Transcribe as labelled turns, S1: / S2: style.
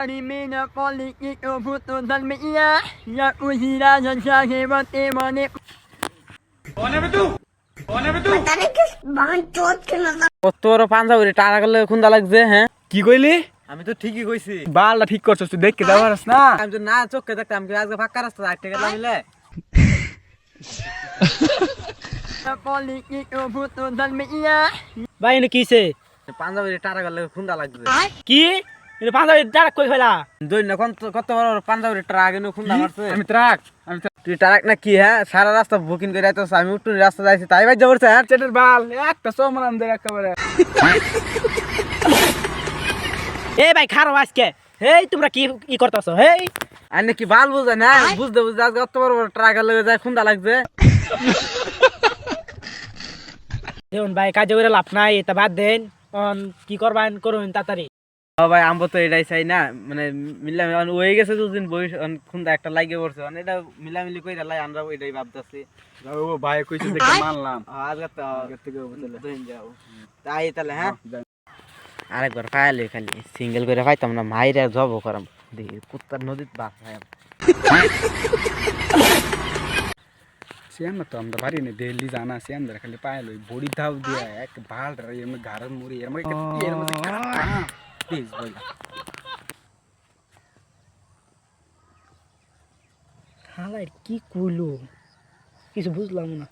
S1: Elimina politiko putusan media ya usira sanjake bate mane
S2: তোর পাঞ্জাবি টানা করলে খুন্দা লাগছে হ্যাঁ
S3: কি কইলি?
S2: আমি তো ঠিকই কইছি
S3: বালটা ঠিক করছস তুই দেখকে যাও পারস না।
S2: আমি তো না চোখে দেখতে আমি আজকে ফাঁকা রাস্তা আটকে গেলাম মিলে
S1: politiko putusan media
S4: ভাই এনে কিছে
S2: পাঞ্জাবি টানা করলে খুন্দা লাগছে
S4: কি এনে পাঞ্জাবি ডাক কই ফেলা
S2: দুই না কত বড় পাঞ্জাবি ট্রাক এনে খুন্দা মারছে
S3: আমি ট্রাক
S2: তুই ট্রাক না কি হ্যাঁ সারা রাস্তা বুকিং করে আইতাছ আমি উঠুন রাস্তা যাইছি তাই ভাই যাবো স্যার
S3: চেটের বাল একটা সোমরান দে একেবারে।
S4: এ ভাই খারো আজকে হেই তোমরা কি ই করতেছো হেই
S2: আইনে কি বাল বুঝে না বুঝতে বুঝতে আজকে অত বড় ট্রাক লগে যায় খুন্দা লাগছে
S4: দেখুন ভাই কাজে করে লাভ নাই এটা বাদ দেন কি করবেন করুন তাড়াতাড়ি
S2: ও ভাই আমবো তো এটাই চাই না মানে মিলামি হয়ে গেছে দুদিন বয়স খুন্দা একটা লাগে পড়ছে মানে এটা মিলামিলি কইরা লাই আমরা ওইটাই ভাবতাছি
S3: ও ভাই কইছে দেখে মানলাম।
S2: আজকে তো
S3: আগের থেকে বুঝলে
S2: দুদিন যাও তাই তাহলে হ্যাঁ আরেকবার খাইলে খালি সিঙ্গেল করে খাইতাম না মাইরা জব করাম দেখি কুত্তার নদীত বাস খাই
S3: শ্যাম তো আমরা পারি না দিল্লি জানা শ্যাম ধরে খালি পায়ে লই বড়ি ধাও দিয়া এক ভাল রে এর মধ্যে ঘাড় মুড়ি এর মধ্যে প্লিজ বইলা
S4: হালাই কি কইলো কিছু বুঝলাম না